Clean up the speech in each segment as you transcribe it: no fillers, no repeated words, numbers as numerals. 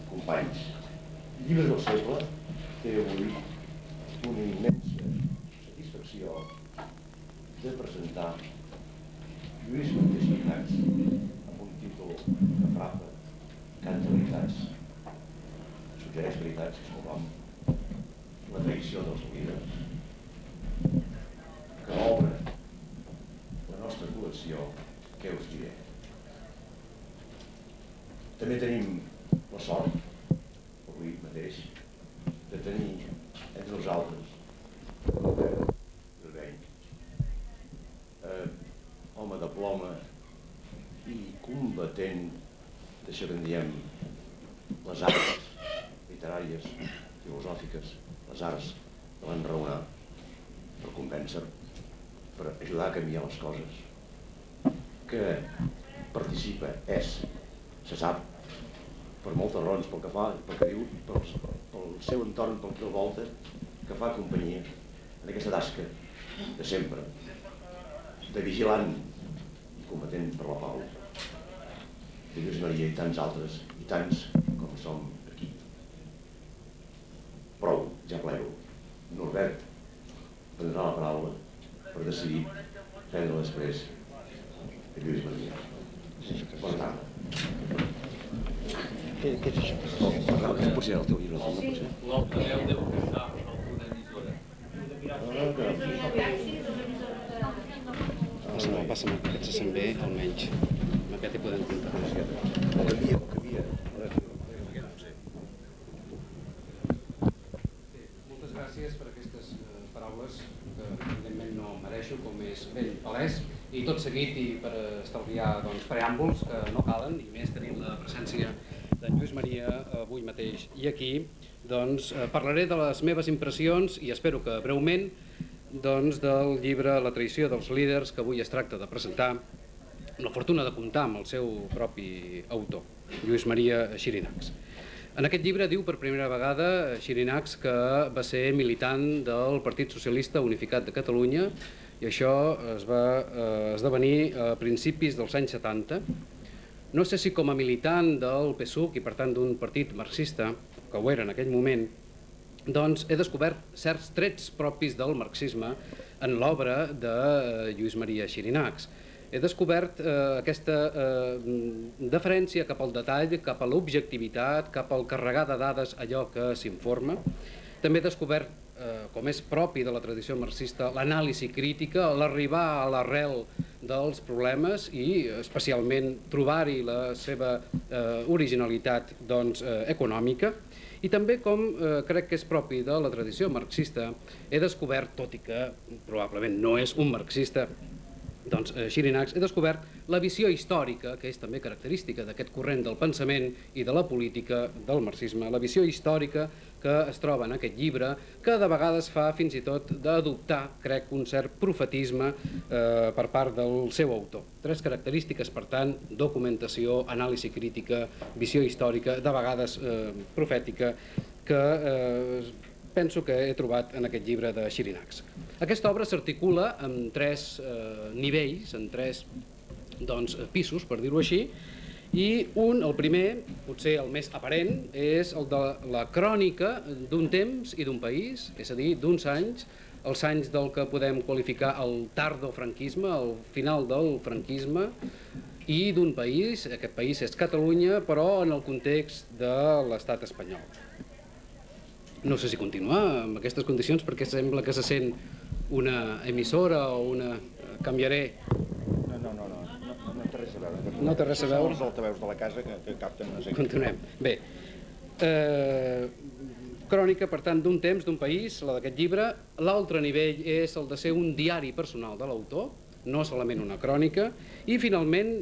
companys, Llibre del segle té avui una immensa satisfacció de presentar Lluís Maria Xirinacs amb un títol que frapa, canta veritats, suggereix veritats, és el nom, La traïció dels líders, que obre la nostra col·lecció, què us diré. També tenim la sort, avui mateix, de tenir entre nosaltres Albert Garbeny, home de ploma i combatent d'això que en diem les arts literàries, filosòfiques, les arts de l'enraonar, per convèncer, per ajudar a canviar les coses, que participa, se sap, per moltes raons, pel que fa, pel que diu, pel seu entorn, pel que el volta, que fa companyia en aquesta tasca de sempre, de vigilant i combatent per la pau, de Lluís Maria i tants altres, i tants com som aquí. Prou, ja plego. Norbert prendrà la paraula per decidir prendre després de Lluís Maria. Bona tarda. Què és això? Potser el teu llibre, no pot ser? L'altaveu deu estar alguna emissora. Passa'm, aquest se sent bé, almenys. Amb aquest hi podem comptar. O canvia. Moltes gràcies per aquestes paraules que evidentment no mereixo, com és ben palès, i tot seguit, i per estalviar preàmbuls que no calen, i més tenint la presència d'en Lluís Maria avui mateix i aquí, parlaré de les meves impressions, i espero que breument, del llibre La traïció dels líders, que avui es tracta de presentar, amb la fortuna de comptar amb el seu propi autor, Lluís Maria Xirinacs. En aquest llibre diu per primera vegada Xirinacs que va ser militant del Partit Socialista Unificat de Catalunya, i això es va esdevenir a principis dels anys 70. No sé si com a militant del PSUC i per tant d'un partit marxista, que ho era en aquell moment, he descobert certs trets propis del marxisme en l'obra de Lluís Maria Xirinacs. He descobert aquesta deferència cap al detall, cap a l'objectivitat, cap al carregar de dades allò que s'informa. També he descobert, com és propi de la tradició marxista, l'anàlisi crítica, l'arribar a l'arrel dels problemes i especialment trobar-hi la seva originalitat econòmica. I també, com crec que és propi de la tradició marxista, he descobert, tot i que probablement no és un marxista, Xirinacs, he descobert la visió històrica, que és també característica d'aquest corrent del pensament i de la política del marxisme, la visió històrica que es troba en aquest llibre, que de vegades fa fins i tot d'adoptar, crec, un cert profetisme per part del seu autor. Tres característiques, per tant: documentació, anàlisi crítica, visió històrica, de vegades profètica, que penso que he trobat en aquest llibre de Xirinacs. Aquesta obra s'articula en tres nivells, en tres pisos, per dir-ho així, i el primer, potser el més aparent, és el de la crònica d'un temps i d'un país, és a dir, d'uns anys, els anys del que podem qualificar el tardofranquisme, el final del franquisme, i d'un país, aquest país és Catalunya, però en el context de l'estat espanyol. No sé si continuar amb aquestes condicions, perquè sembla que se sent una emissora o una... canviaré. No té res a veure. No té res a veure? Són els altaveus de la casa que capten... Continuem. Bé, crònica, per tant, d'un temps, d'un país, la d'aquest llibre. L'altre nivell és el de ser un diari personal de l'autor, no solament una crònica. I, finalment,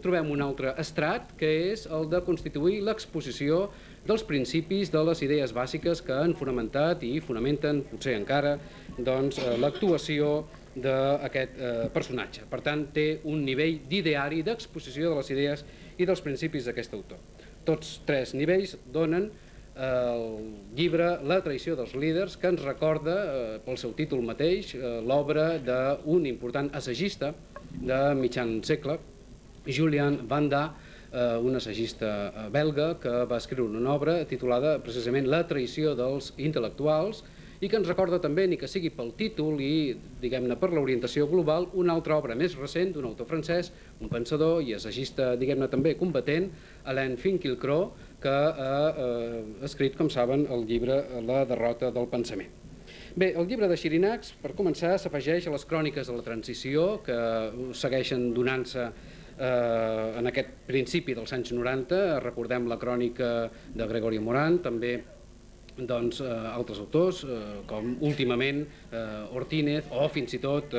trobem un altre estrat, que és el de constituir l'exposició dels principis, de les idees bàsiques que han fonamentat i fonamenten, potser encara, l'actuació d'aquest personatge. Per tant, té un nivell d'ideari, d'exposició de les idees i dels principis d'aquest autor. Tots tres nivells donen el llibre La traïció dels líders, que ens recorda, pel seu títol mateix, l'obra d'un important assagista de mitjan segle, Julian Van Da, un assagista belga que va escriure una obra titulada precisament La traïció dels intel·lectuals i que ens recorda també, ni que sigui pel títol i, diguem-ne, per l'orientació global, una altra obra més recent d'un autor francès, un pensador i assagista, diguem-ne, també combatent, Alain Finkielkraut, que ha escrit, com saben, el llibre La derrota del pensament. Bé, el llibre de Xirinacs, per començar, s'afegeix a les cròniques de la transició que segueixen donant-se en aquest principi dels anys 90. Recordem la crònica de Gregorio Morán, també altres autors com últimament Ortínez o fins i tot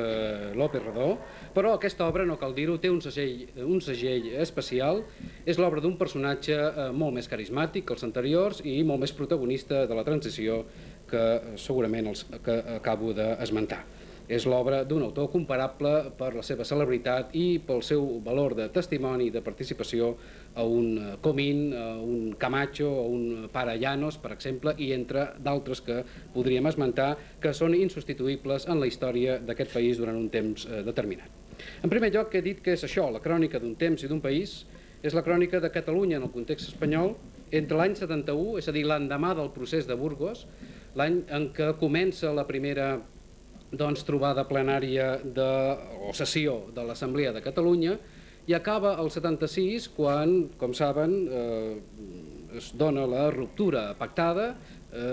López Redó, però aquesta obra, no cal dir-ho, té un segell especial. És l'obra d'un personatge molt més carismàtic que els anteriors i molt més protagonista de la transició que segurament els que acabo d'esmentar. És l'obra d'un autor comparable per la seva celebritat i pel seu valor de testimoni i de participació a un Comín, a un Camacho, a un Pare Llanos, per exemple, i entre d'altres que podríem esmentar que són insubstituïbles en la història d'aquest país durant un temps determinat. En primer lloc, he dit que és això, la crònica d'un temps i d'un país, és la crònica de Catalunya en el context espanyol entre l'any 71, és a dir, l'endemà del procés de Burgos, l'any en què comença la primera trobada plenària o sessió de l'Assemblea de Catalunya i acaba el 76 quan, com saben, es dona la ruptura pactada,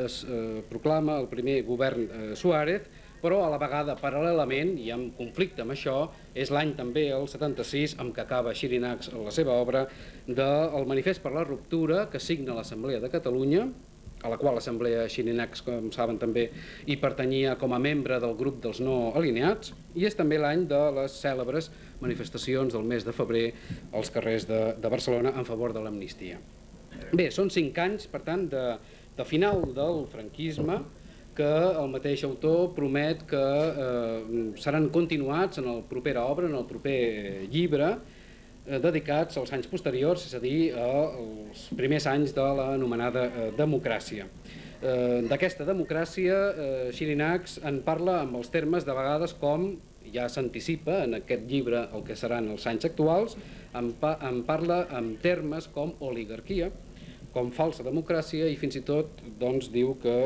es proclama el primer govern Suárez, però a la vegada, paral·lelament, i en conflicte amb això, és l'any també, el 76, amb què acaba Xirinacs la seva obra, del Manifest per la Ruptura que signa l'Assemblea de Catalunya, a la qual l'Assemblea Xirinacs, com saben també, hi pertanyia com a membre del grup dels no alineats, i és també l'any de les cèlebres manifestacions del mes de febrer als carrers de Barcelona en favor de l'amnistia. Bé, són 5 anys, per tant, de final del franquisme, que el mateix autor promet que seran continuats en la propera obra, en el proper llibre, dedicats als anys posteriors, és a dir, als primers anys de l'anomenada democràcia. D'aquesta democràcia, Xirinacs en parla amb els termes de vegades com, ja s'anticipa en aquest llibre el que seran els anys actuals, en parla amb termes com oligarquia, com falsa democràcia i fins i tot diu que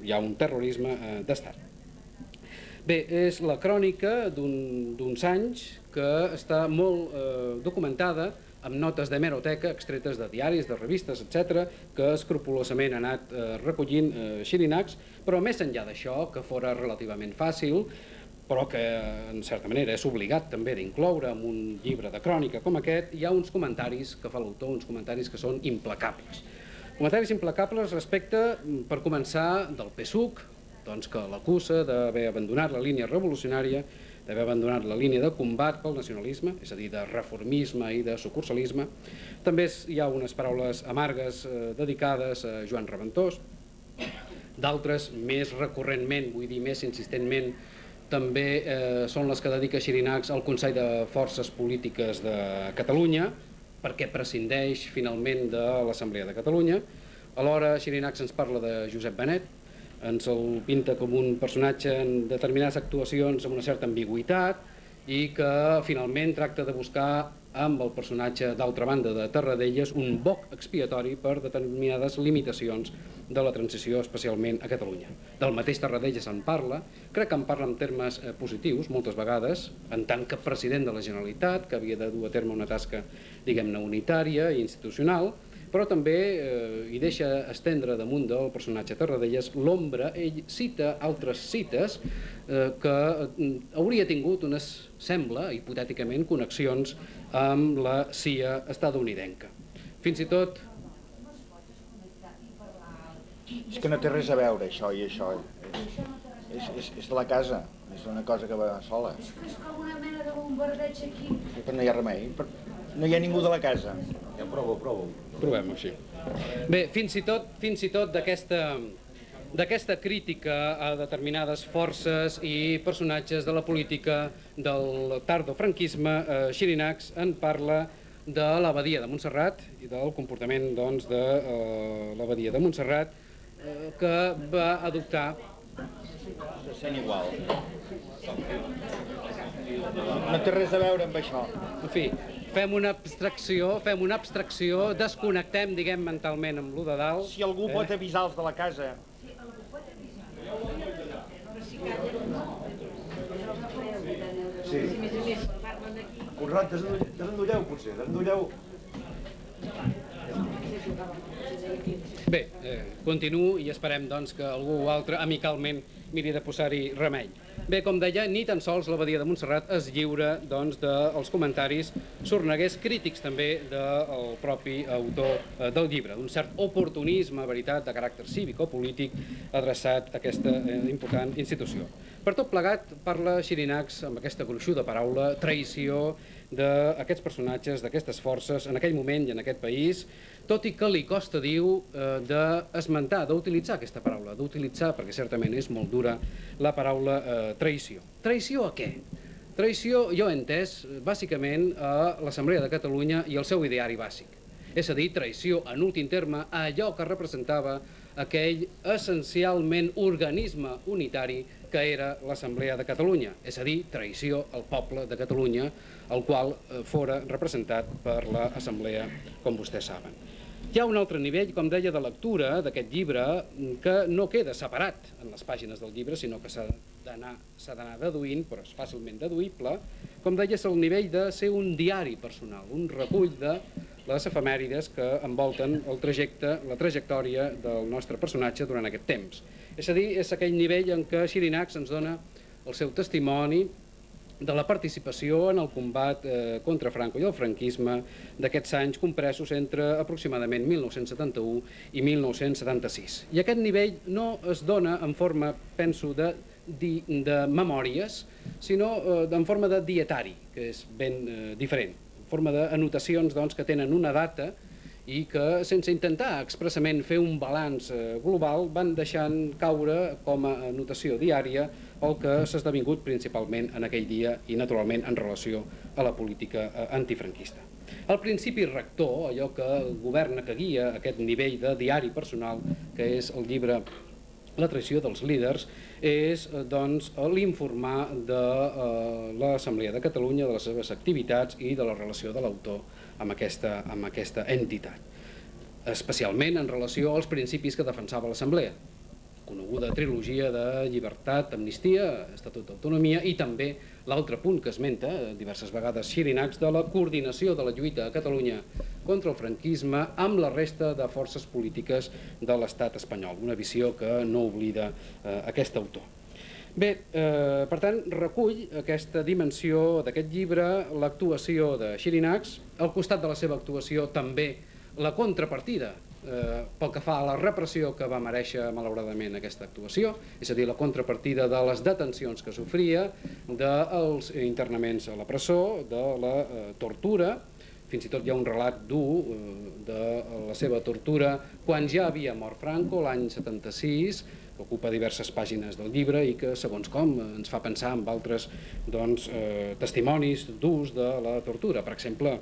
hi ha un terrorisme d'estat. Bé, és la crònica d'uns anys que està molt documentada amb notes d'hemeroteca extretes de diaris, de revistes, etc., que escrupolosament ha anat recollint Xirinacs, però més enllà d'això, que fora relativament fàcil, però que en certa manera és obligat també d'incloure en un llibre de crònica com aquest, hi ha uns comentaris que fa l'autor, uns comentaris que són implacables. Comentaris implacables respecte, per començar, del PSUC, que l'acusa d'haver abandonat la línia revolucionària, d'haver abandonat la línia de combat pel nacionalisme, és a dir, de reformisme i de sucursalisme. També hi ha unes paraules amargues dedicades a Joan Reventós, d'altres més recurrentment, vull dir més insistentment, també són les que dedica Xirinacs al Consell de Forces Polítiques de Catalunya, perquè prescindeix finalment de l'Assemblea de Catalunya. Alhora Xirinacs ens parla de Josep Benet, ens el pinta com un personatge en determinades actuacions amb una certa ambigüitat i que finalment tracta de buscar amb el personatge d'altra banda de Tarradellas un boc expiatori per determinades limitacions de la transició, especialment a Catalunya. Del mateix Tarradellas en parla, crec que en parla en termes positius moltes vegades, en tant que president de la Generalitat, que havia de dur a terme una tasca, diguem-ne, unitària i institucional, però també hi deixa estendre damunt del personatge Tarradellas l'ombra. Ell cita altres cites que hauria tingut unes, sembla, hipotèticament, connexions amb la CIA estatunidenca. Fins i tot... És que no té res a veure això i això. És de la casa, és una cosa que va sola. És com una mena de bombardeig aquí. Però no hi ha remei, no hi ha ningú de la casa. Ja provo. Provem-ho així. Bé, fins i tot d'aquesta crítica a determinades forces i personatges de la política del tardofranquisme, Xirinacs en parla de l'abadia de Montserrat i del comportament de l'abadia de Montserrat que va adoptar. Se sent igual. No té res a veure amb això. En fi, fem una abstracció, desconnectem, diguem, mentalment amb lo de dalt. Si algú pot avisar els de la casa. Sí. Conrad, desendolleu, potser, desendolleu. Bé, continuo i esperem doncs, que algú altre amicalment miri de posar-hi remei. Bé, com deia, ni tan sols l'Abadia de Montserrat es lliura doncs, dels comentaris sorneguers crítics també del propi autor del llibre, d'un cert oportunisme, veritat, de caràcter cívic o polític adreçat a aquesta important institució. Per tot plegat, parla Xirinacs amb aquesta gruixuda paraula, traïció d'aquests personatges, d'aquestes forces, en aquell moment i en aquest país, tot i que li costa, diu, d'esmentar, d'utilitzar aquesta paraula, d'utilitzar, perquè certament és molt dura, la paraula traïció. Traïció a què? Traïció, jo he entès, bàsicament a l'Assemblea de Catalunya i al seu ideari bàsic. És a dir, traïció, en últim terme, a allò que representava aquell essencialment organisme unitari que era l'Assemblea de Catalunya, és a dir, traïció al poble de Catalunya, el qual fora representat per l'Assemblea, com vostès saben. Hi ha un altre nivell, com deia, de lectura d'aquest llibre que no queda separat en les pàgines del llibre, sinó que s'ha d'anar deduint, però és fàcilment deduïble. Com deia, és el nivell de ser un diari personal, un recull de les efemèrides que envolten el trajecte, la trajectòria del nostre personatge durant aquest temps. És a dir, és aquell nivell en què Xirinacs ens dona el seu testimoni de la participació en el combat contra Franco i el franquisme d'aquests anys compresos entre aproximadament 1971 i 1976. I aquest nivell no es dona en forma, penso, de memòries, sinó en forma de dietari, que és ben diferent, en forma d'anotacions que tenen una data i que, sense intentar expressament fer un balanç global, van deixant caure com a anotació diària el que s'ha esdevingut principalment en aquell dia i, naturalment, en relació a la política antifranquista. El principi rector, allò que governa, que guia aquest nivell de diari personal, que és el llibre La traïció dels líders, és doncs, l'informar de l'Assemblea de Catalunya, de les seves activitats i de la relació de l'autor amb aquesta entitat, especialment en relació als principis que defensava l'Assemblea, coneguda trilogia de llibertat, amnistia, estatut d'autonomia i també l'altre punt que esmenta diverses vegades Xirinacs de la coordinació de la lluita a Catalunya contra el franquisme amb la resta de forces polítiques de l'estat espanyol, una visió que no oblida aquest autor. Bé, per tant, recull aquesta dimensió d'aquest llibre, l'actuació de Xirinacs, al costat de la seva actuació també la contrapartida pel que fa a la repressió que va mereixer malauradament aquesta actuació, és a dir, la contrapartida de les detencions que sofria, dels internaments a la presó, de la tortura, fins i tot hi ha un relat dur de la seva tortura quan ja havia mort Franco l'any 76, que ocupa diverses pàgines del llibre i que, segons com, ens fa pensar en altres testimonis durs de la tortura. Per exemple,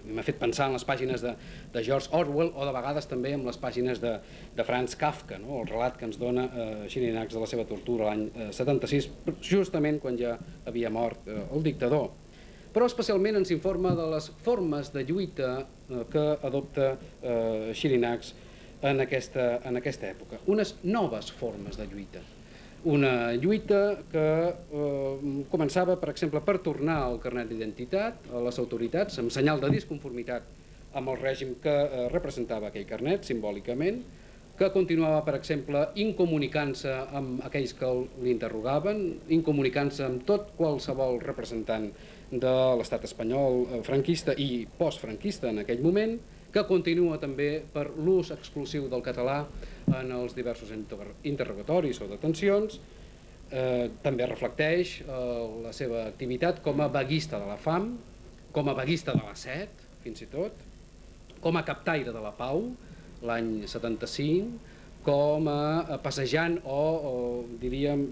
m'ha fet pensar en les pàgines de George Orwell o de vegades també en les pàgines de Franz Kafka, el relat que ens dona Xirinacs de la seva tortura l'any 76, justament quan ja havia mort el dictador. Però especialment ens informa de les formes de lluita que adopta Xirinacs en aquesta època. Unes noves formes de lluita. Una lluita que començava, per exemple, per tornar el carnet d'identitat a les autoritats amb senyal de disconformitat amb el règim que representava aquell carnet, simbòlicament, que continuava, per exemple, incomunicant-se amb aquells que l'interrogaven, incomunicant-se amb tot qualsevol representant de l'estat espanyol franquista i postfranquista en aquell moment, que continua també per l'ús exclusiu del català en els diversos interrogatoris o detencions. També reflecteix la seva activitat com a vaguista de la fam, com a vaguista de la set, fins i tot, com a captaire de la pau, l'any 75, com a passejant o diríem,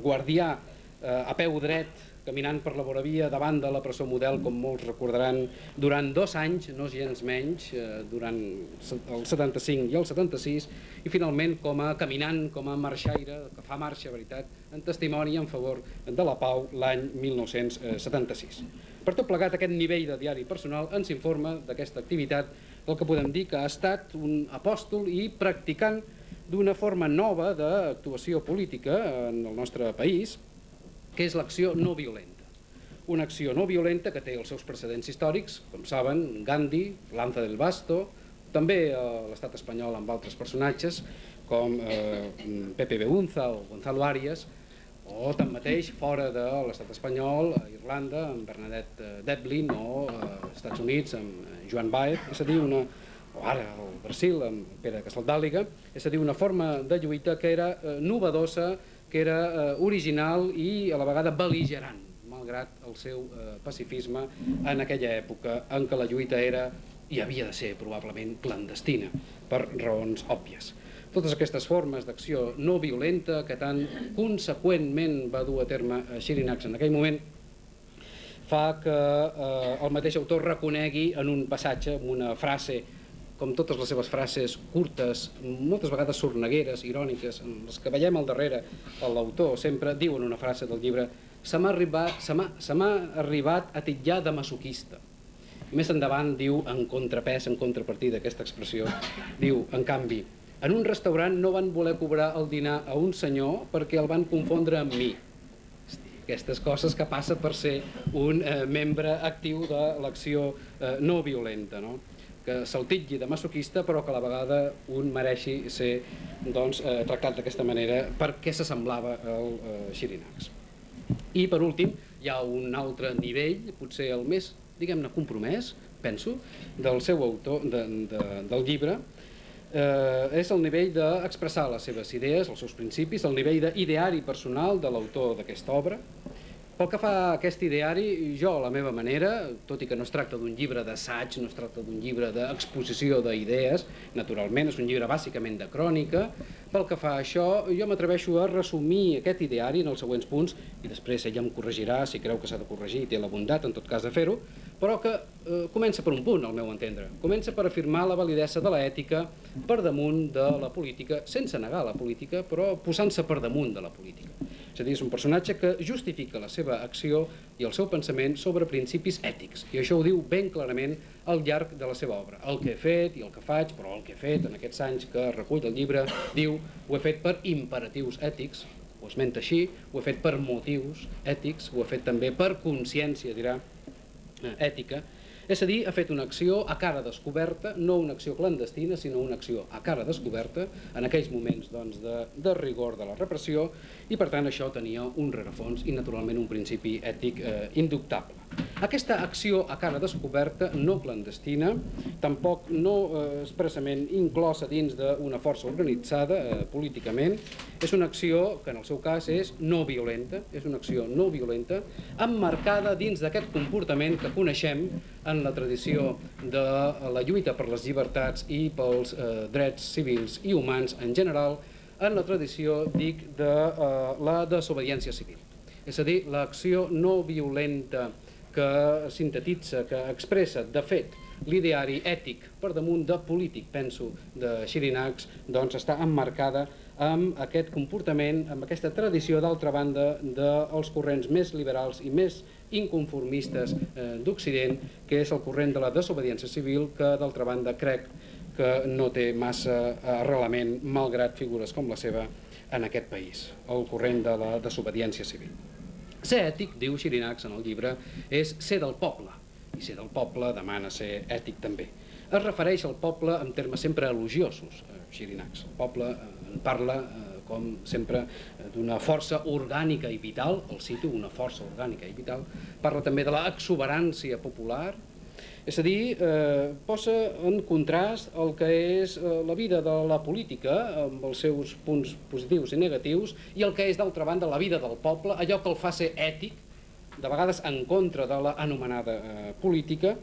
guardià a peu dret, caminant per la voravia davant de la presó model, com molts recordaran, durant 2 anys, no gens menys, durant el 75 i el 76, i finalment com a caminant, com a marxaire, que fa marxa, veritat, en testimoni en favor de la pau l'any 1976. Per tot plegat, aquest nivell de diari personal ens informa d'aquesta activitat, el que podem dir que ha estat un apòstol i practicant d'una forma nova d'actuació política en el nostre país, que és l'acció no violenta. Una acció no violenta que té els seus precedents històrics, com saben, Gandhi, Lanza del Basto, també a l'estat espanyol amb altres personatges com Pepe Beunza o Gonzalo Arias, o tanmateix fora de l'estat espanyol, a Irlanda amb Bernadette Devlin, o als Estats Units amb Joan Baez, és a dir, o ara al Brasil amb Pere Casaldàliga, és a dir, una forma de lluita que era novedosa, que era original i a la vegada bel·ligerant, malgrat el seu pacifisme en aquella època en què la lluita era i havia de ser probablement clandestina, per raons òbvies. Totes aquestes formes d'acció no violenta que tan conseqüentment va dur a terme Xirinacs en aquell moment fa que el mateix autor reconegui en un passatge, en una frase, com totes les seves frases curtes, moltes vegades sornegueres, iròniques, en les que veiem al darrere l'autor sempre diu en una frase del llibre: se m'ha arribat a titllar de masoquista. I més endavant diu, en contrapès, en contrapartida d'aquesta expressió, diu, en canvi, en un restaurant no van voler cobrar el dinar a un senyor perquè el van confondre amb mi. Aquestes coses que passa per ser un membre actiu de l'acció no violenta, no? Que se'l titlli de masoquista però que a la vegada un mereixi ser tractat d'aquesta manera perquè s'assemblava al Xirinacs. I per últim hi ha un altre nivell, potser el més, diguem-ne, compromès, penso, del seu autor, del llibre, és el nivell d'expressar les seves idees, els seus principis, el nivell d'ideari personal de l'autor d'aquesta obra. Pel que fa a aquest ideari, jo a la meva manera, tot i que no es tracta d'un llibre d'assaig, no es tracta d'un llibre d'exposició d'idees, naturalment és un llibre bàsicament de crònica, pel que fa a això jo m'atreveixo a resumir aquest ideari en els següents punts i després ella em corregirà si creu que s'ha de corregir i té la bondat en tot cas de fer-ho, però que comença per un punt, al meu entendre. Comença per afirmar la validesa de l'ètica per damunt de la política, sense negar la política, però posant-se per damunt de la política. És a dir, és un personatge que justifica la seva acció i el seu pensament sobre principis ètics, i això ho diu ben clarament al llarg de la seva obra. El que he fet i el que faig, però el que he fet en aquests anys que recull el llibre, diu, ho he fet per imperatius ètics, ho esmenta així, ho he fet per motius ètics, ho he fet també per consciència, dirà, ètica, és a dir, ha fet una acció a cara descoberta, no una acció clandestina, sinó una acció a cara descoberta, en aquells moments de rigor de la repressió, i per tant això tenia un rerefons i naturalment un principi ètic indubtable. Aquesta acció a cara descoberta, no clandestina, tampoc no expressament inclosa dins d'una força organitzada políticament, és una acció que en el seu cas és no violenta, és una acció no violenta, emmarcada dins d'aquest comportament que coneixem en la tradició de la lluita per les llibertats i pels drets civils i humans en general, en la tradició, dic, de la desobediència civil. És a dir, l'acció no violenta que sintetitza, que expressa, de fet, l'ideari ètic per damunt de polític, penso, de Xirinacs, doncs està emmarcada amb aquest comportament, amb aquesta tradició, d'altra banda, dels corrents més liberals i més inconformistes d'Occident, que és el corrent de la desobediència civil, que d'altra banda crec que no té massa arrelament, malgrat figures com la seva, en aquest país, el corrent de la desobediència civil. Ser ètic, diu Xirinacs en el llibre, és ser del poble, i ser del poble demana ser ètic també. Es refereix al poble en termes sempre elogiosos, Xirinacs. El poble en parla, com sempre, d'una força orgànica i vital, el cito, una força orgànica i vital, parla també de l'exuberància popular, és a dir, posa en contrast el que és la vida de la política, amb els seus punts positius i negatius, i el que és, d'altra banda, la vida del poble, allò que el fa ser ètic, de vegades en contra de l'anomenada política,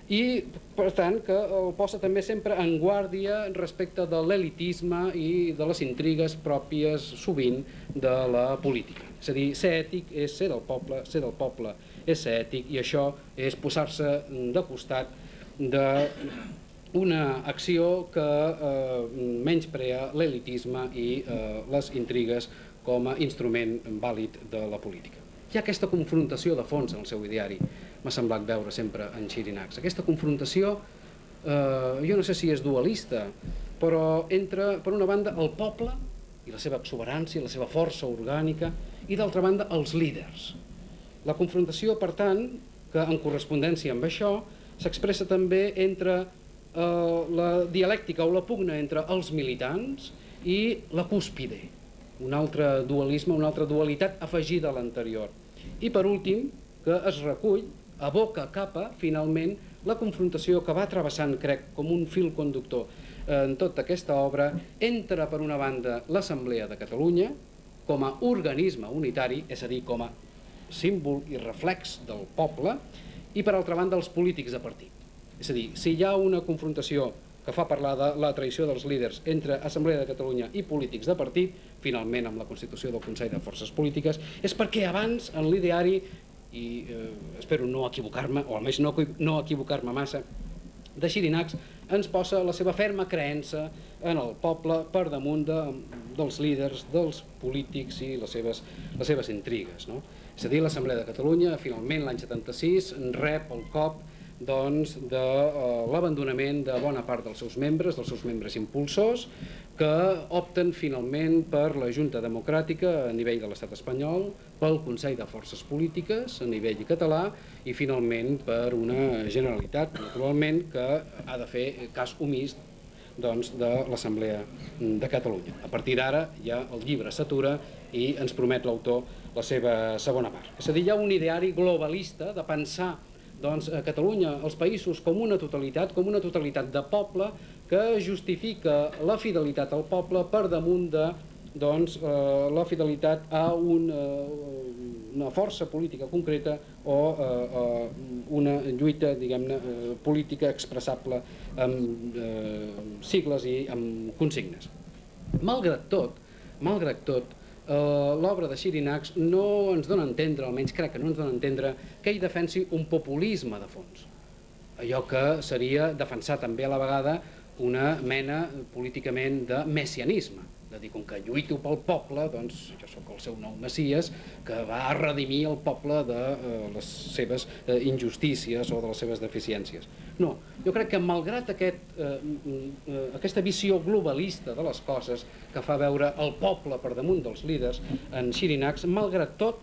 i, per tant, que el posa també sempre en guàrdia respecte de l'elitisme i de les intrigues pròpies, sovint, de la política. És a dir, ser ètic és ser del poble és ser ètic, i això és posar-se de costat d'una acció que menysprea l'elitisme i les intrigues com a instrument vàlid de la política. hi ha aquesta confrontació de fons en el seu ideari, m'ha semblat veure sempre en Xirinacs. Aquesta confrontació, jo no sé si és dualista, però entre, per una banda, el poble i la seva exuberància, la seva força orgànica, i d'altra banda, els líders. La confrontació, per tant, que en correspondència amb això, s'expressa també entre la dialèctica o la pugna entre els militants i la cúspide, un altre dualisme, una altra dualitat afegida a l'anterior. I per últim, que es recull, aboca capa, finalment, la confrontació que va travessant, crec, com un fil conductor en tota aquesta obra, entre, per una banda, l'Assemblea de Catalunya, com a organisme unitari, és a dir, com a símbol i reflex del poble, i per altra banda els polítics de partit. És a dir, si hi ha una confrontació que fa parlar de la traïció dels líders entre Assemblea de Catalunya i polítics de partit, finalment amb la constitució del Consell de Forces Polítiques, és perquè abans en l'ideari, i espero no equivocar-me, o almenys no equivocar-me massa, de Xirinacs ens posa la seva ferma creença en el poble per damunt dels líders, dels polítics i les seves intrigues. És a dir, l'Assemblea de Catalunya, finalment l'any 76, rep el cop de l'abandonament de bona part dels seus membres impulsors, que opten finalment per la Junta Democràtica a nivell de l'estat espanyol, pel Consell de Forces Polítiques a nivell català i finalment per una Generalitat, naturalment, que ha de fer cas omís de l'Assemblea de Catalunya. A partir d'ara ja el llibre s'atura i ens promet l'autor la seva segona part. És a dir, hi ha un ideari globalista de pensar Catalunya, els països, com una totalitat de poble que justifica la fidelitat al poble per damunt de la fidelitat a una força política concreta o una lluita, diguem-ne, política expressable amb sigles i amb consignes. Malgrat tot, l'obra de Xirinacs no ens dona a entendre, almenys crec que no ens dona a entendre, que ell defensi un populisme de fons. Allò que seria defensar també a la vegada una mena políticament de messianisme, de dir, com que lluito pel poble, doncs jo sóc el seu nou Messies, que va a redimir el poble de les seves injustícies o de les seves deficiències. No, jo crec que malgrat aquesta visió globalista de les coses que fa veure el poble per damunt dels líders en Xirinacs, malgrat tot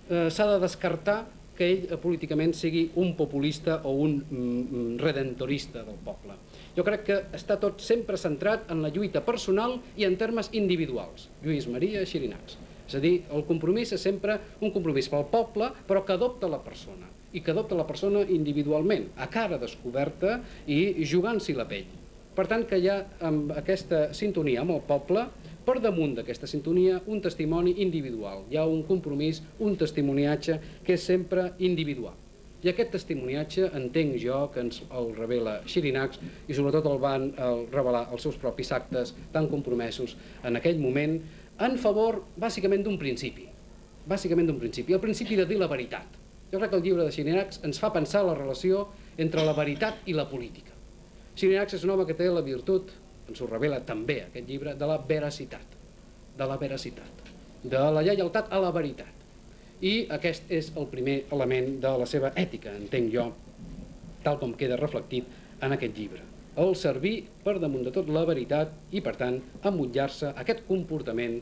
s'ha de descartar que ell políticament sigui un populista o un redentorista del poble. Jo crec que està tot sempre centrat en la lluita personal i en termes individuals. Lluís Maria Xirinacs. És a dir, el compromís és sempre un compromís pel poble, però que adopta la persona, i que adopta la persona individualment, a cara descoberta i jugant-s'hi la pell. Per tant, que hi ha amb aquesta sintonia amb el poble, per damunt d'aquesta sintonia, un testimoni individual. Hi ha un compromís, un testimoniatge que és sempre individual. I aquest testimoniatge entenc jo que ens el revela Xirinacs i sobretot el van revelar els seus propis actes tan compromesos en aquell moment en favor bàsicament d'un principi. El principi de dir la veritat. Jo crec que el llibre de Xirinacs ens fa pensar la relació entre la veritat i la política. Xirinacs és un home que té la virtut, ens ho revela també aquest llibre, de la veracitat, de la lleialtat a la veritat. I aquest és el primer element de la seva ètica, entenc jo, tal com queda reflectit en aquest llibre. El servir per damunt de tot la veritat i, per tant, emmotllar-se aquest comportament,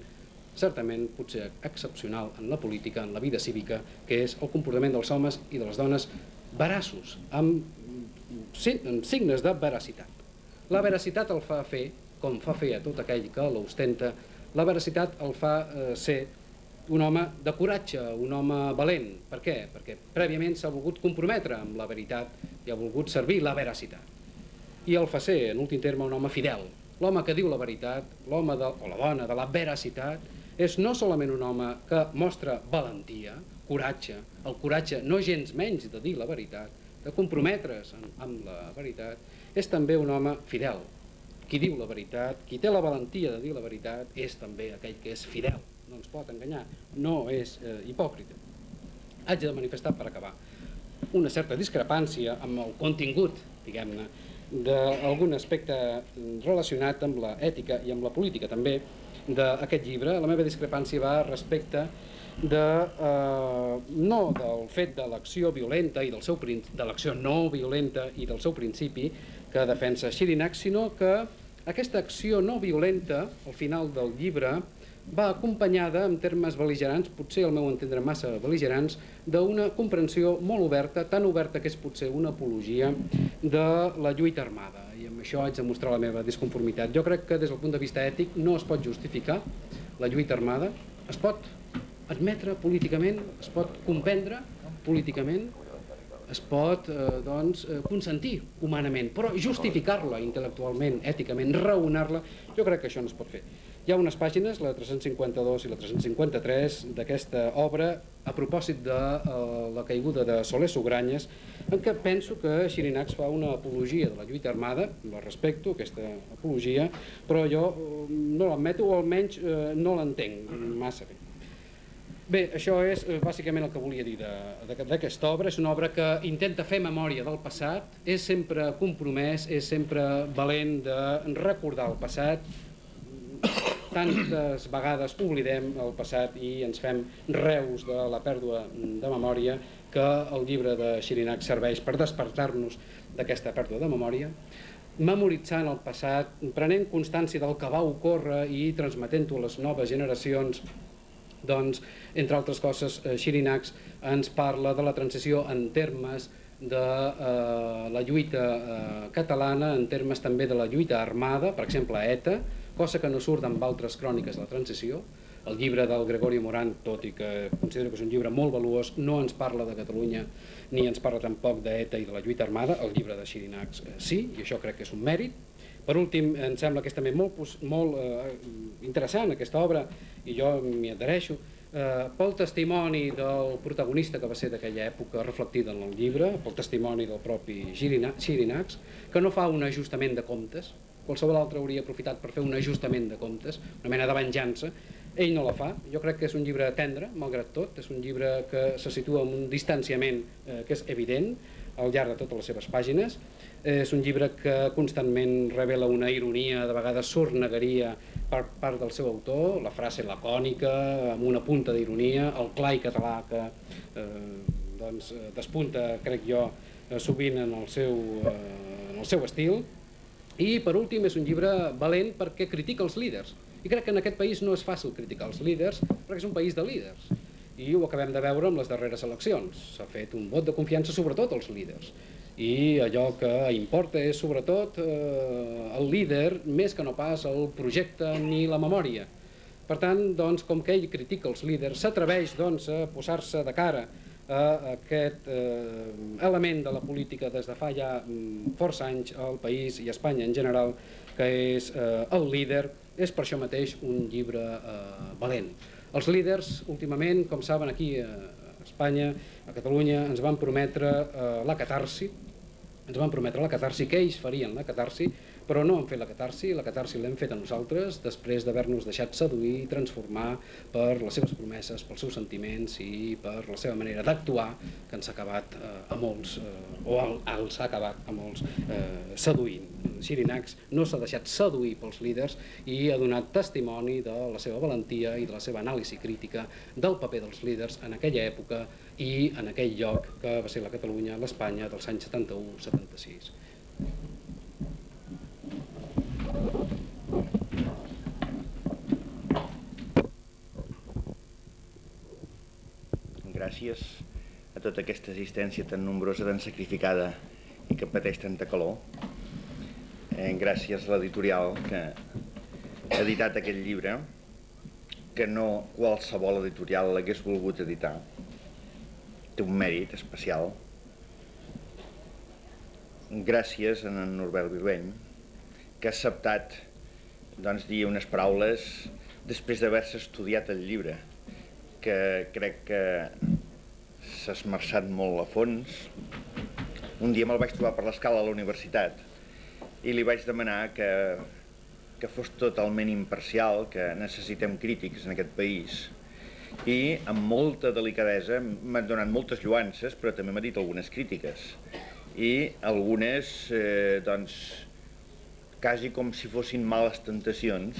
certament potser excepcional en la política, en la vida cívica, que és el comportament dels homes i de les dones veraços, amb signes de veracitat. La veracitat el fa fer, com fa fer a tot aquell que l'ostenta, la veracitat el fa ser un home de coratge, un home valent. Per què? Perquè prèviament s'ha volgut comprometre amb la veritat i ha volgut servir la veracitat. I el fa ser, en últim terme, un home fidel. L'home que diu la veritat, l'home o la dona de la veracitat, és no solament un home que mostra valentia, coratge, el coratge no gens menys de dir la veritat, de comprometre's amb la veritat, és també un home fidel. Qui diu la veritat, qui té la valentia de dir la veritat, és també aquell que és fidel. No ens pot enganyar, no és hipòcrita. Haig de manifestar, per acabar, una certa discrepància amb el contingut, diguem-ne, d'algun aspecte relacionat amb l'ètica i amb la política també d'aquest llibre. La meva discrepància va respecte no del fet de l'acció violenta i de l'acció no violenta i del seu principi que defensa Xirinacs, sinó que aquesta acció no violenta, al final del llibre, va acompanyada, en termes bel·ligerants, potser al meu entendre massa bel·ligerants, d'una comprensió molt oberta, tan oberta que és potser una apologia de la lluita armada. I amb això haig de mostrar la meva disconformitat. Jo crec que des del punt de vista ètic no es pot justificar la lluita armada, es pot admetre políticament, es pot comprendre políticament, es pot consentir humanament, però justificar-la intel·lectualment, èticament, raonar-la, jo crec que això no es pot fer. Hi ha unes pàgines, la 352 i la 353, d'aquesta obra, a propòsit de la caiguda de Soler Sugranyes, en què penso que Xirinacs fa una apologia de la lluita armada, la respecto, aquesta apologia, però jo no l'admeto, o almenys no l'entenc massa bé. Bé, això és bàsicament el que volia dir d'aquesta obra. És una obra que intenta fer memòria del passat, és sempre compromès, és sempre valent de recordar el passat. Tantes vegades oblidem el passat i ens fem reus de la pèrdua de memòria, que el llibre de Xirinacs serveix per despertar-nos d'aquesta pèrdua de memòria, memoritzant el passat, prenent constància del que va ocórrer i transmetent-ho a les noves generacions. Doncs, entre altres coses, Xirinacs ens parla de la transició en termes de la lluita catalana, en termes també de la lluita armada, per exemple a ETA, cosa que no surt en altres cròniques de la transició. El llibre del Gregorio Morán, tot i que considero que és un llibre molt valuós, no ens parla de Catalunya ni ens parla tampoc d'ETA i de la lluita armada. El llibre de Xirinacs sí, i això crec que és un mèrit. Per últim, em sembla que és també molt interessant aquesta obra, i jo m'hi adhereixo, pel testimoni del protagonista que va ser d'aquella època reflectida en el llibre, pel testimoni del propi Xirinacs, que no fa un ajustament de comptes. Qualsevol altre hauria aprofitat per fer un ajustament de comptes, una mena de venjança. Ell no la fa. Jo crec que és un llibre tendre, malgrat tot. És un llibre que se situa en un distanciament que és evident al llarg de totes les seves pàgines. És un llibre que constantment revela una ironia, de vegades sornegueria, per part del seu autor, la frase lacònica, amb una punta d'ironia, el clar i català que despunta, crec jo, sovint en el seu estil. I, per últim, és un llibre valent perquè critica els líders. I crec que en aquest país no és fàcil criticar els líders, perquè és un país de líders. I ho acabem de veure amb les darreres eleccions. S'ha fet un vot de confiança sobretot als líders. I allò que importa és sobretot el líder, més que no pas el projecte ni la memòria. Per tant, com que ell critica els líders, s'atreveix a posar-se de cara a aquest element de la política des de fa ja força anys al país i a Espanya en general, que és el líder. És per això mateix un llibre valent. Els líders, últimament, com saben, aquí a Espanya, a Catalunya, ens van prometre la catarsi, que ells farien la catarsi, però no han fet la catarsi l'hem fet a nosaltres després d'haver-nos deixat seduir i transformar per les seves promeses, pels seus sentiments i per la seva manera d'actuar, que ens ha acabat a molts, o els ha acabat a molts seduint. Xirinacs no s'ha deixat seduir pels líders i ha donat testimoni de la seva valentia i de la seva anàlisi crítica del paper dels líders en aquella època i en aquell lloc que va ser la Catalunya, l'Espanya dels anys 71-76. Gràcies a tota aquesta assistència tan nombrosa, tan sacrificada i que pateix tanta calor. Gràcies a l'editorial que ha editat aquest llibre, que no qualsevol editorial l'hagués volgut editar. Té un mèrit especial. Gràcies a en Norbert Virveny, que ha acceptat dir unes paraules després d'haver-se estudiat el llibre, que crec que s'ha esmerçat molt a fons. Un dia me'l vaig trobar per l'escala a la universitat i li vaig demanar que fos totalment imparcial, que necessitem crítics en aquest país. I amb molta delicadesa m'ha donat moltes lloances, però també m'ha dit algunes crítiques. I algunes, quasi com si fossin males tentacions,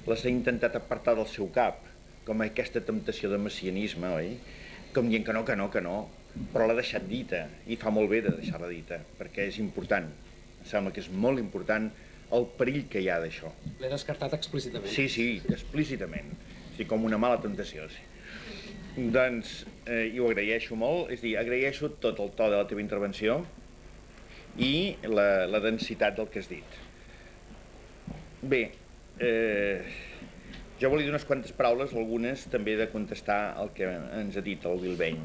les he intentat apartar del seu cap, com aquesta temptació de messianisme, oi? Com dient que no, però l'ha deixat dita, i fa molt bé de deixar-la dita, perquè és important. Em sembla que és molt important el perill que hi ha d'això. L'he descartat explícitament. Sí, explícitament. Sí, com una mala tentació, sí. Doncs, i ho agraeixo molt, és a dir, agraeixo tot el to de la teva intervenció i la densitat del que has dit. Bé, jo volia dir unes quantes paraules, algunes també de contestar el que ens ha dit el Bilbeny.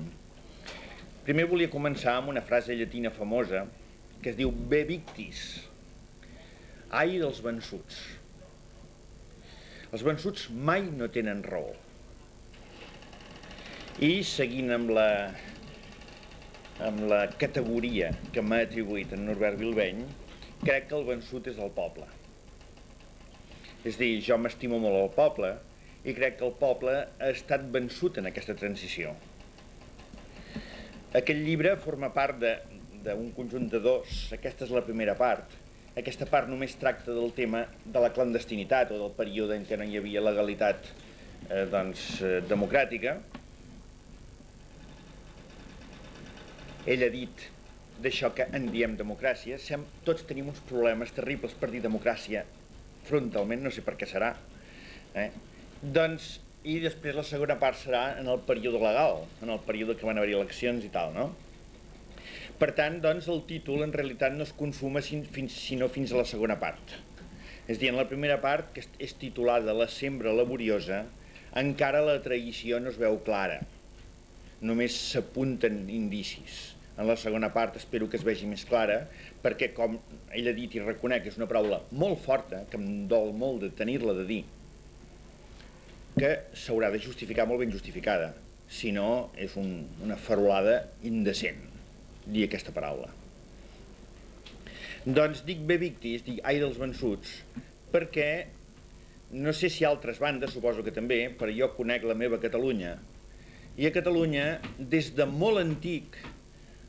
Primer volia començar amb una frase llatina famosa que es diu Be victis, ai dels vençuts. Els vençuts mai no tenen raó. I seguint amb la categoria que m'ha atribuït en Norbert Bilbeny, crec que el vençut és el poble. És a dir, jo m'estimo molt el poble i crec que el poble ha estat vençut en aquesta transició. Aquest llibre forma part d'un conjunt de dos. Aquesta és la primera part. Aquesta part només tracta del tema de la clandestinitat o del període en què no hi havia legalitat democràtica. Ell ha dit d'això que en diem democràcia. Tots tenim uns problemes terribles per dir democràcia frontalment, no sé per què serà. Doncs, i després la segona part serà en el període legal, en el període que van haver-hi eleccions i tal, no? Per tant, doncs, el títol en realitat no es consuma sinó fins a la segona part. És a dir, en la primera part, que és titulada La sembra laboriosa, encara la traïció no es veu clara. Només s'apunten indicis. En la segona part espero que es vegi més clara, perquè, com ell ha dit i reconec, és una paraula molt forta, que em dol molt de tenir-la de dir, que s'haurà de justificar molt ben justificada, si no és una farolada indecent dir aquesta paraula. Doncs dic Be victis, dic ai dels vençuts, perquè no sé si altres bandes, suposo que també, però jo conec la meva Catalunya, i a Catalunya, des de molt antic,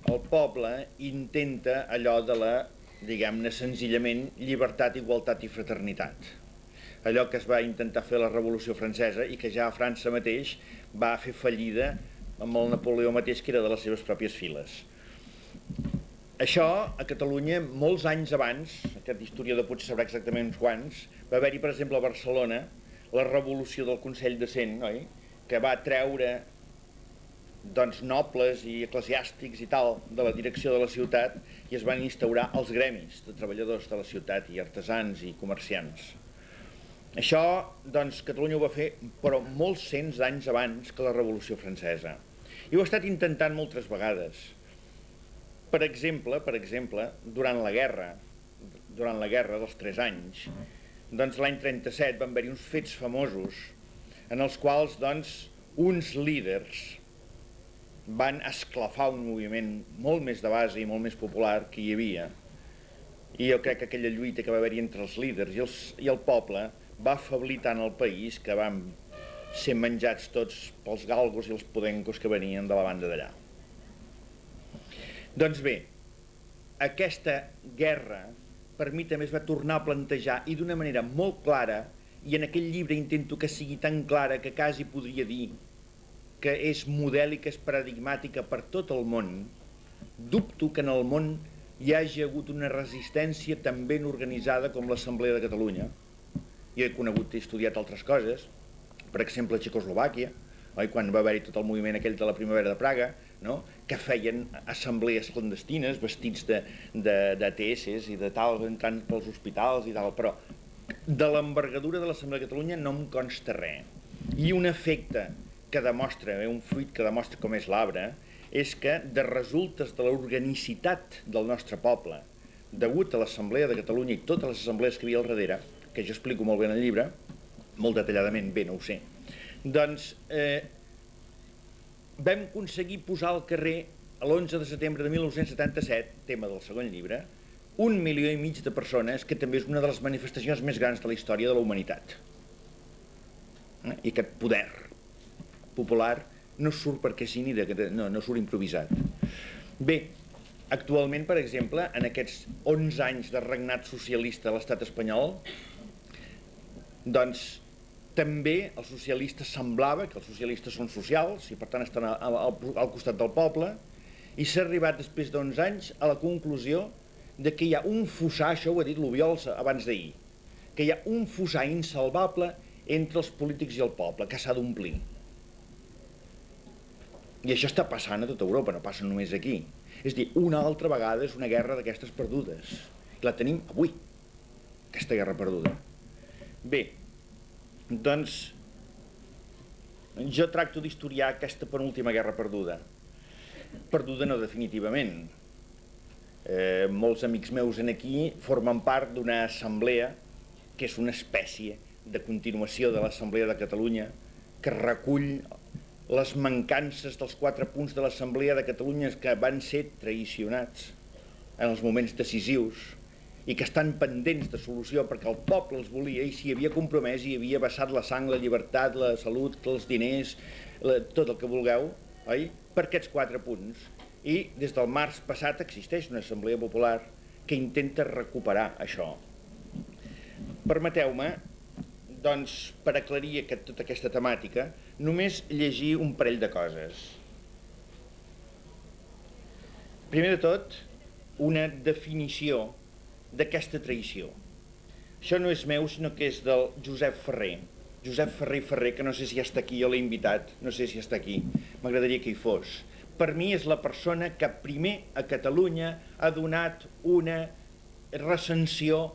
el poble intenta allò de la, diguem-ne senzillament, llibertat, igualtat i fraternitat. Allò que es va intentar fer la Revolució Francesa i que ja a França mateix va fer fallida amb el Napoleó mateix, que era de les seves pròpies files. Això, a Catalunya, molts anys abans, aquest historiador potser sabrà exactament uns quants, va haver-hi, per exemple, a Barcelona, la revolució del Consell de Cent, oi? Que va treure nobles i eclesiàstics i tal de la direcció de la ciutat i es van instaurar els gremis de treballadors de la ciutat i artesans i comerciants. Això, doncs, Catalunya ho va fer, però molts cents d'anys abans que la Revolució Francesa. I ho ha estat intentant moltes vegades. Per exemple, durant la guerra dels 3 anys, doncs l'any 37 van haver-hi uns fets famosos en els quals, doncs, uns líders van esclafar un moviment molt més de base i molt més popular que hi havia. I jo crec que aquella lluita que va haver-hi entre els líders i el poble va afeblir tant el país que vam ser menjats tots pels galgos i els podencos que venien de la banda d'allà. Doncs bé, aquesta guerra per mi també es va tornar a plantejar i d'una manera molt clara, i en aquell llibre intento que sigui tan clara que quasi podria dir que és modèlica, és paradigmàtica per tot el món. Dubto que en el món hi hagi hagut una resistència tan ben organitzada com l'Assemblea de Catalunya. Jo he conegut i estudiat altres coses, per exemple a Txecoslovàquia, quan va haver-hi tot el moviment aquell de la primavera de Praga, que feien assemblees clandestines vestits d'ATS i de tal, entrant pels hospitals i tal, però de l'envergadura de l'Assemblea de Catalunya no em consta res. I un efecte que demostra, un fruit que demostra com és l'arbre, és que de resultes de l'organicitat del nostre poble, degut a l'Assemblea de Catalunya i totes les assemblees que hi havia al darrere, que jo explico molt bé en el llibre, molt detalladament, bé, no ho sé, doncs vam aconseguir posar al carrer l'11 de setembre de 1977, tema del segon llibre, 1,5 milió de persones, que també és una de les manifestacions més grans de la història de la humanitat. I aquest poder popular no surt perquè sí, no surt improvisat. Bé, actualment, per exemple, en aquests 11 anys de regnat socialista a l'estat espanyol, doncs també els socialistes semblava que els socialistes són socials i per tant estan al costat del poble, i s'ha arribat després d'11 anys a la conclusió de que hi ha un fossar, això ho ha dit l'Obiols abans d'ahir, que hi ha un fossar insalvable entre els polítics i el poble, que s'ha d'omplir. I això està passant a tota Europa, no passa només aquí. És a dir, una altra vegada és una guerra d'aquestes perdudes. I la tenim avui, aquesta guerra perduda. Bé, doncs, jo tracto d'historiar aquesta penúltima guerra perduda. Perduda no definitivament. Molts amics meus aquí formen part d'una assemblea que és una espècie de continuació de l'Assemblea de Catalunya, que recull les mancances dels 4 punts de l'Assemblea de Catalunya que van ser traicionats en els moments decisius i que estan pendents de solució perquè el poble els volia i s'hi havia compromès i havia vessat la sang, la llibertat, la salut, els diners, tot el que vulgueu, oi? Per aquests 4 punts. I des del març passat existeix una assemblea popular que intenta recuperar això. Permeteu-me, doncs, per aclarir tota aquesta temàtica, només llegir un parell de coses. Primer de tot, una definició d'aquesta traïció. Això no és meu, sinó que és del Josep Ferrer. Josep Ferrer i Ferrer, que no sé si ja està aquí, jo l'he invitat, no sé si està aquí, m'agradaria que hi fos. Per mi és la persona que primer a Catalunya ha donat una recensió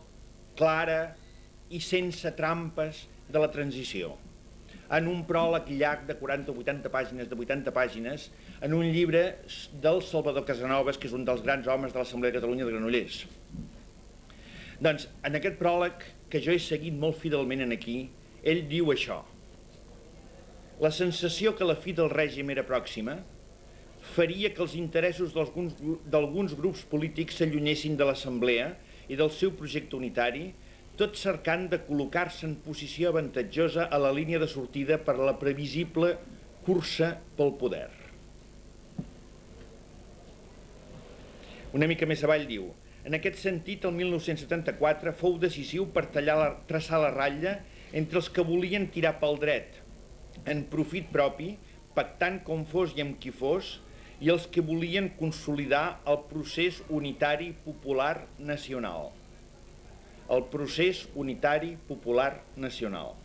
clara i sense trampes de la transició. En un pròleg llarg de 40 o 80 pàgines, de 80 pàgines, en un llibre del Salvador Casanovas, que és un dels grans homes de l'Assemblea de Catalunya de Granollers. Doncs, en aquest pròleg, que jo he seguit molt fidelment aquí, ell diu això: la sensació que la fi del règim era pròxima faria que els interessos d'alguns grups polítics s'allunyessin de l'Assemblea i del seu projecte unitari, tot cercant de col·locar-se en posició avantatjosa a la línia de sortida per a la previsible cursa pel poder. Una mica més avall diu: en aquest sentit, el 1974 fou decisiu per traçar la ratlla entre els que volien tirar pel dret en profit propi, pactant com fos i amb qui fos, i els que volien consolidar el procés unitari popular nacional. El procés unitari popular nacional.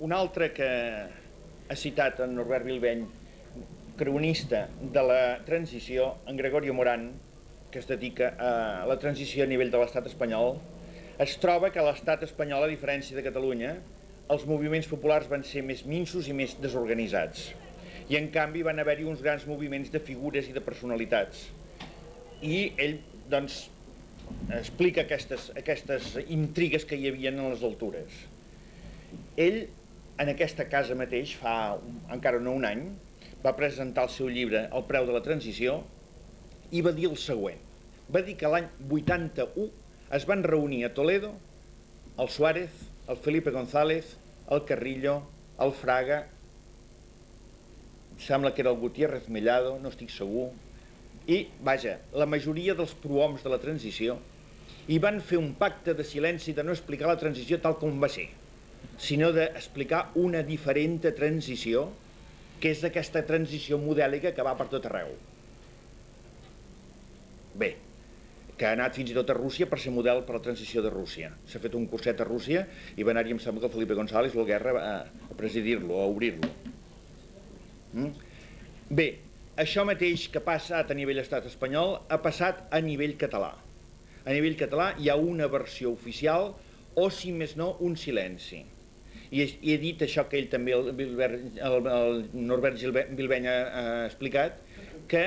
Un altre que ha citat en Norbert Bilbeny, cronista de la transició, en Gregorio Morán, que es dedica a la transició a nivell de l'estat espanyol, es troba que a l'estat espanyol, a diferència de Catalunya, els moviments populars van ser més minsos i més desorganitzats. I en canvi van haver-hi uns grans moviments de figures i de personalitats. I ell, doncs, explica aquestes intrigues que hi havia en les altures. Ell, en aquesta casa mateix, fa encara no un any, va presentar el seu llibre El preu de la transició i va dir el següent. Va dir que l'any 81 es van reunir a Toledo el Suárez, el Felipe González, el Carrillo, el Fraga, sembla que era el Gutiérrez Mellado, no estic segur, i, vaja, la majoria dels prohoms de la transició, i van fer un pacte de silenci de no explicar la transició tal com va ser, sinó d'explicar una diferent transició, que és aquesta transició modèlica que va per tot arreu. Bé, que ha anat fins i tot a Rússia per ser model per la transició de Rússia. S'ha fet un curset a Rússia i va anar-hi, em sembla, que el Felipe González o el Guerra a presidir-lo, a obrir-lo. Bé, això mateix que ha passat a nivell estat espanyol ha passat a nivell català. A nivell català hi ha una versió oficial o, si més no, un silenci. I he dit això que ell també, el Norbert Bilbeny ha explicat, que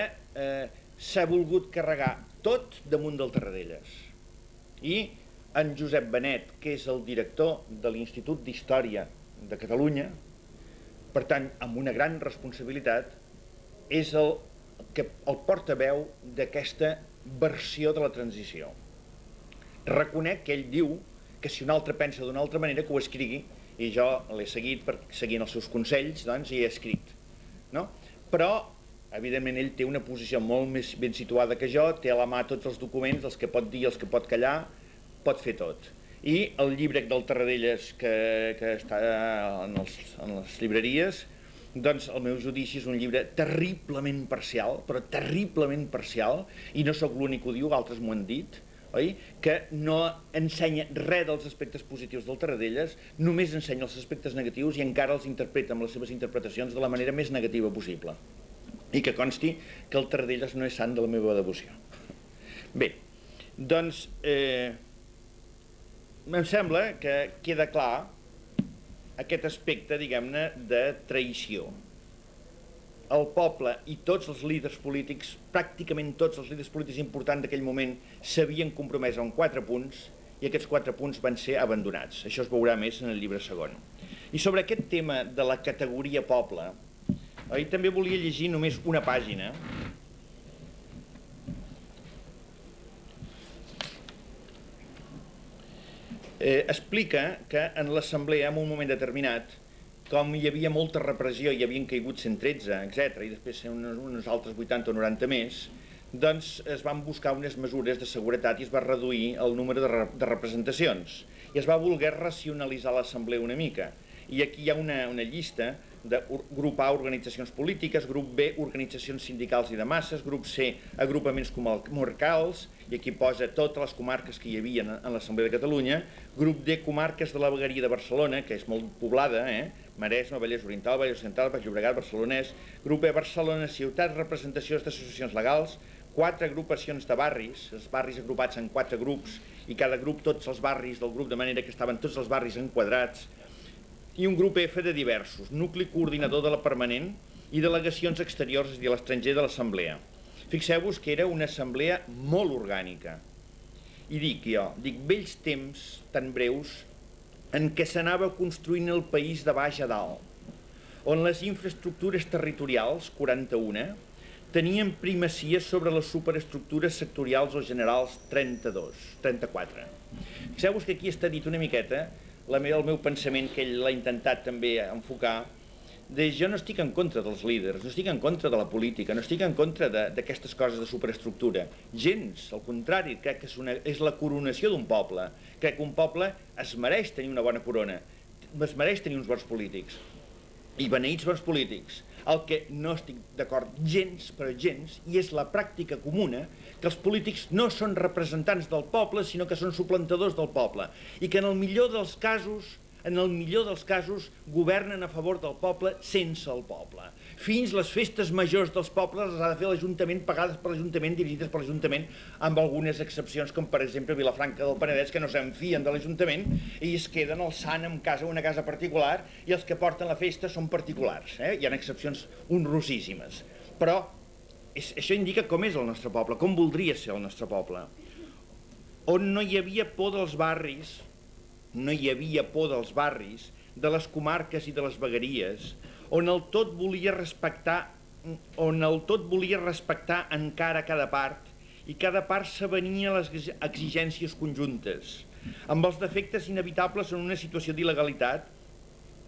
s'ha volgut carregar tot damunt del Tarradellas. I en Josep Benet, que és el director de l'Institut d'Història de Catalunya, per tant, amb una gran responsabilitat, és el portaveu d'aquesta versió de la transició. Reconec que ell diu que si un altre pensa d'una altra manera, que ho escrigui, i jo l'he seguit seguint els seus consells, doncs, i he escrit. No? Però Evidentment ell té una posició molt més ben situada que jo, té a la mà tots els documents, els que pot dir, els que pot callar, pot fer tot. I el llibre del Tarradellas que està en les llibreries, doncs el meu judici és un llibre terriblement parcial, però terriblement parcial, i no sóc l'únic que ho diu, altres m'ho han dit, oi? Que no ensenya res dels aspectes positius del Tarradellas, només ensenya els aspectes negatius i encara els interpreta amb les seves interpretacions de la manera més negativa possible. I que consti que el Tarradellas no és sant de la meva devoció. Bé, doncs em sembla que queda clar aquest aspecte, diguem-ne, de traïció. El poble i tots els líders polítics, pràcticament tots els líders polítics importants d'aquell moment, s'havien compromès en 4 punts i aquests 4 punts van ser abandonats. Això es veurà més en el llibre segon. I sobre aquest tema de la categoria poble, també volia llegir només una pàgina. Explica que en l'assemblea, en un moment determinat, com hi havia molta repressió, hi havien caigut 113, etc., i després uns altres 80 o 90 més, doncs es van buscar unes mesures de seguretat i es va reduir el número de representacions. I es va voler racionalitzar l'assemblea una mica. I aquí hi ha una llista de grup A, organitzacions polítiques, grup B, organitzacions sindicals i de masses, grup C, agrupaments comarcals, i aquí posa totes les comarques que hi havia en l'Assemblea de Catalunya, grup D, comarques de la vegueria de Barcelona, que és molt poblada, Maresme, Vallès Oriental, Vallès Occidental, Baix Llobregat, Barcelonès, grup E, Barcelona, ciutat, representacions d'associacions legals, 4 agrupacions de barris, els barris agrupats en 4 grups, i cada grup, tots els barris del grup, de manera que estaven tots els barris enquadrats, i un grup F de diversos, nucli coordinador de la permanent i delegacions exteriors i de l'estranger de l'assemblea. Fixeu-vos que era una assemblea molt orgànica. I dic vells temps tan breus en què s'anava construint el país de baix a dalt, on les infraestructures territorials, 41, tenien primacia sobre les superestructures sectorials o generals, 34. Fixeu-vos que aquí està dit una miqueta el meu pensament, que ell l'ha intentat també enfocar, jo no estic en contra dels líders, no estic en contra de la política, no estic en contra d'aquestes coses de superestructura, gens, al contrari, crec que és la coronació d'un poble, crec que un poble es mereix tenir una bona corona, es mereix tenir uns bons polítics, i beneïts bons polítics. El que no estic d'acord gens, però gens, i és la pràctica comuna, que els polítics no són representants del poble, sinó que són suplantadors del poble, i que en el millor dels casos, governen a favor del poble sense el poble. Fins les festes majors dels pobles les ha de fer l'Ajuntament, pagades per l'Ajuntament, dirigides per l'Ajuntament, amb algunes excepcions, com per exemple Vilafranca del Penedès, que no se'n fien de l'Ajuntament i es queden al sant en una casa particular, i els que porten la festa són particulars. Hi ha excepcions honrosíssimes. Però això indica com és el nostre poble, com voldria ser el nostre poble. On no hi havia por dels barris, de les comarques i de les vegueries, on el tot volia respectar encara cada part, i cada part s'avenia a les exigències conjuntes. Amb els defectes inevitables en una situació d'il·legalitat,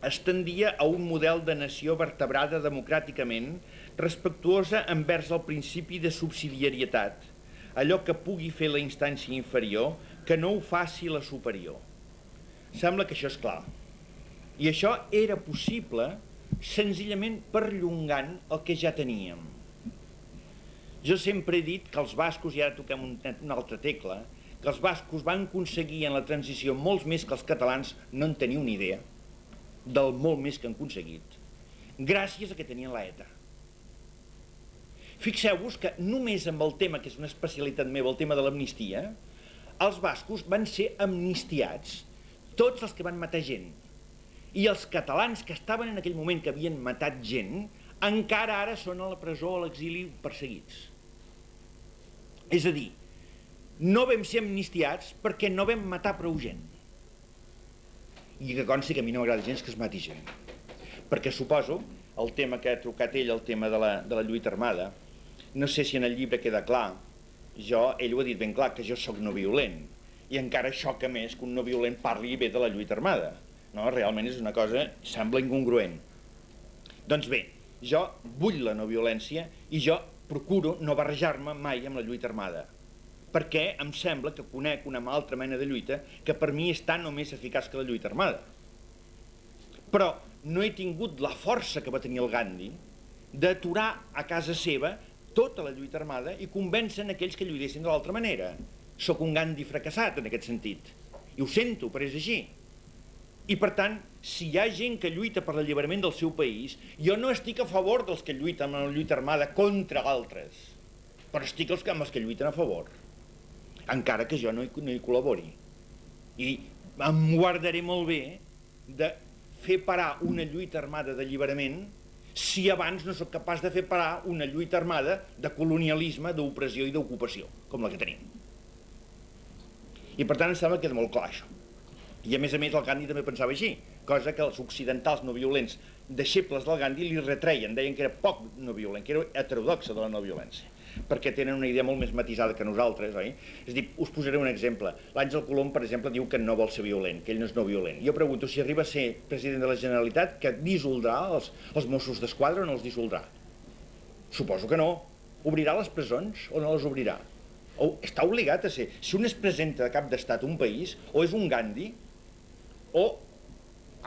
es tendia a un model de nació vertebrada democràticament, respectuosa envers el principi de subsidiarietat, allò que pugui fer la instància inferior, que no ho faci la superior. Sembla que això és clar. I això era possible senzillament perllongant el que ja teníem. Jo sempre he dit que els bascos, i ara toquem una altra tecla, que els bascos van aconseguir en la transició molts més que els catalans, no en teniu ni idea, del molt més que han aconseguit, gràcies a que tenien l'ETA. Fixeu-vos que només amb el tema, que és una especialitat meva, el tema de l'amnistia, els bascos van ser amnistiats, tots els que van matar gent. I els catalans que estaven en aquell moment que havien matat gent, encara ara són a la presó o a l'exili perseguits. És a dir, no vam ser amnistiats perquè no vam matar prou gent. I que consti que a mi no m'agrada gens que es mati gent. Perquè suposo, el tema que ha trucat ell, el tema de la lluita armada, no sé si en el llibre queda clar, ell ho ha dit ben clar, que jo sóc no violent, i encara xoca més que un no violent parli bé de la lluita armada. No, realment és una cosa, sembla incongruent. Doncs bé, Jo vull la no violència i jo procuro no barrejar-me mai amb la lluita armada, perquè em sembla que conec una altra mena de lluita que per mi és tan o més eficaç que la lluita armada. Però no he tingut la força que va tenir el Gandhi d'aturar a casa seva tota la lluita armada i convèncer aquells que lluitessin de l'altra manera. Soc un Gandhi fracassat en aquest sentit, i ho sento, però és així. I per tant, si hi ha gent que lluita per l'alliberament del seu país, jo no estic a favor dels que lluiten en la lluita armada contra altres, però estic amb els que lluiten a favor, encara que jo no hi col·labori. I em guardaré molt bé de fer parar una lluita armada d'alliberament si abans no sóc capaç de fer parar una lluita armada de colonialisme, d'opressió i d'ocupació, com la que tenim. I per tant em sembla que és molt clar això. I a més, el Gandhi també pensava així, cosa que els occidentals no violents deixebles del Gandhi li retreien, deien que era poc no violent, que era heterodoxa de la no violència, perquè tenen una idea molt més matisada que nosaltres, oi? És a dir, us posaré un exemple. L'Àngel Colom, per exemple, diu que no vol ser violent, que ell no és no violent. Jo pregunto, si arriba a ser president de la Generalitat, que dissoldrà els Mossos d'Esquadra o no els dissoldrà? Suposo que no. Obrirà les presons o no les obrirà? O està obligat a ser. Si un es presenta de cap d'estat a un país, o és un Gandhi, o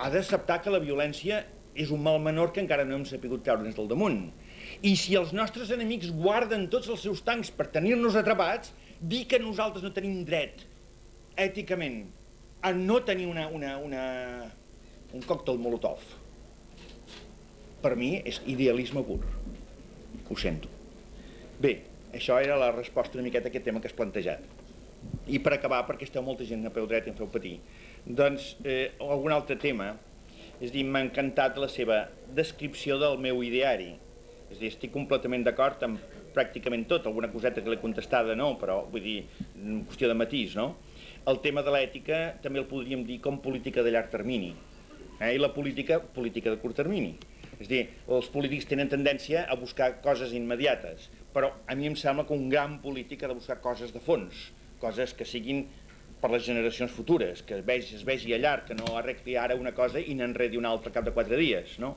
ha d'acceptar que la violència és un mal menor que encara no hem sapigut treure'ns del damunt. I si els nostres enemics guarden tots els seus tancs per tenir-nos atrapats, dir que nosaltres no tenim dret, èticament, a no tenir un còctel Molotov, per mi és idealisme pur. Ho sento. Bé, això era la resposta una miqueta a aquest tema que has plantejat. I per acabar, perquè esteu molta gent a peu dret i em feu patir, doncs algun altre tema, és a dir, m'ha encantat la seva descripció del meu ideari. És a dir, estic completament d'acord amb pràcticament tot, alguna coseta que l'he contestada no, però vull dir, qüestió de matís, no? El tema de l'ètica també el podríem dir com política de llarg termini, i la política de curt termini. És a dir, els polítics tenen tendència a buscar coses immediates, però a mi em sembla que un gran polític ha de buscar coses de fons, coses que siguin per les generacions futures, que es vegi a llarg, que no arregli ara una cosa i n'enredi una altra al cap de 4 dies, no?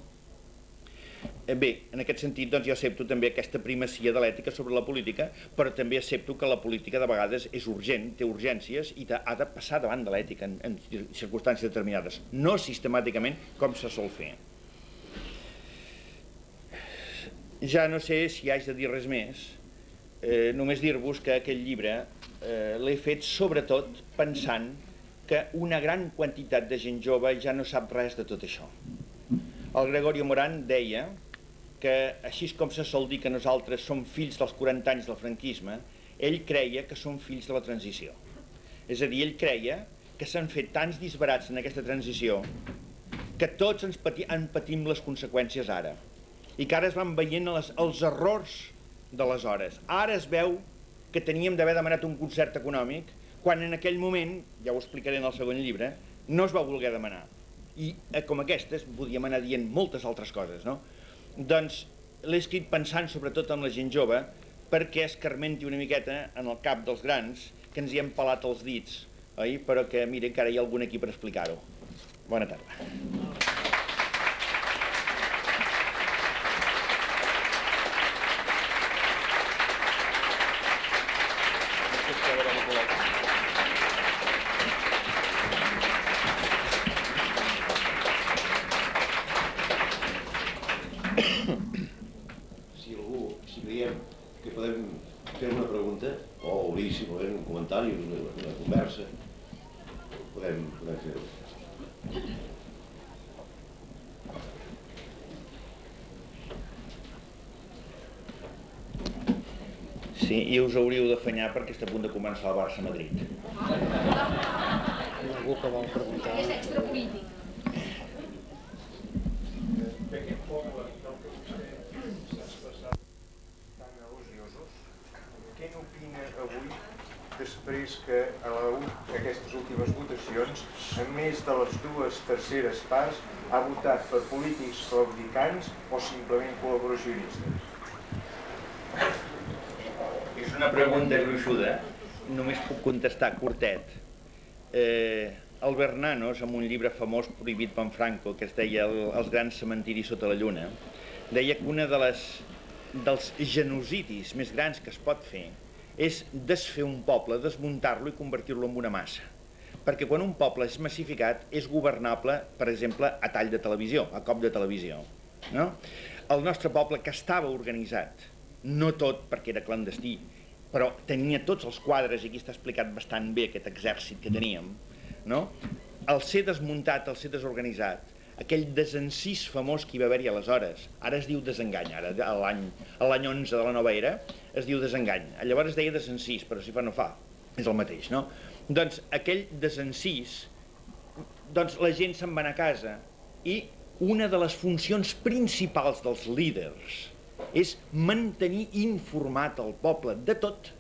Bé, en aquest sentit, doncs jo accepto també aquesta primacia de l'ètica sobre la política, però també accepto que la política de vegades és urgent, té urgències i ha de passar davant de l'ètica en circumstàncies determinades, no sistemàticament com se sol fer. Ja no sé si haig de dir res més, només dir-vos que aquest llibre l'he fet sobretot pensant que una gran quantitat de gent jove ja no sap res de tot això. El Gregorio Morán deia que, així com se sol dir que nosaltres som fills dels 40 anys del franquisme, ell creia que som fills de la transició. És a dir, ell creia que s'han fet tants disbarats en aquesta transició que tots en patim les conseqüències ara, i que ara es van veient els errors d'aleshores. Ara es veu que teníem d'haver demanat un concert econòmic quan en aquell moment, ja ho explicaré en el segon llibre, no es va voler demanar. I com aquestes podíem anar dient moltes altres coses, no? Doncs l'he escrit pensant sobretot en la gent jove perquè escarmenti una miqueta en el cap dels grans que ens hi hem pelat els dits, oi? Però que, mira, encara hi ha algun aquí per explicar-ho. Bona tarda. Si veiem que podem fer una pregunta o obrir, si volem, un comentari, una conversa, podem fer-ho. Sí, i us hauríeu d'afanyar perquè està a punt de començar el Barça-Madrid. Algú que vol preguntar? És extrapolític. D'aquest poble del que vostè s'ha expressat tan elogiosos, què n'opina avui després que aquestes últimes votacions, a més de les 2/3 parts, ha votat per polítics claudicants o simplement col·laboracionistes? És una pregunta gruixuda, només puc contestar curtet. Albert Nanos, en un llibre famós prohibit per Franco, que es deia Els grans cementiris sota la lluna, deia que una dels genocidis més grans que es pot fer és desfer un poble, desmuntar-lo i convertir-lo en una massa. Perquè quan un poble és massificat és governable, per exemple, a tall de televisió, a cop de televisió. No? El nostre poble, que estava organitzat, no tot perquè era clandestí, però tenia tots els quadres, i aquí està explicat bastant bé aquest exèrcit que teníem, no? Al ser desmuntat, al ser desorganitzat, aquell desencís famós que hi va haver-hi aleshores, ara es diu desengany, ara l'any 11 de la nova era es diu desengany, llavors es deia desencís, però si fa no fa, és el mateix, no? Doncs aquell desencís, doncs la gent se'n va anar a casa i una de les funcions principals dels líders és mantenir informat el poble de tot,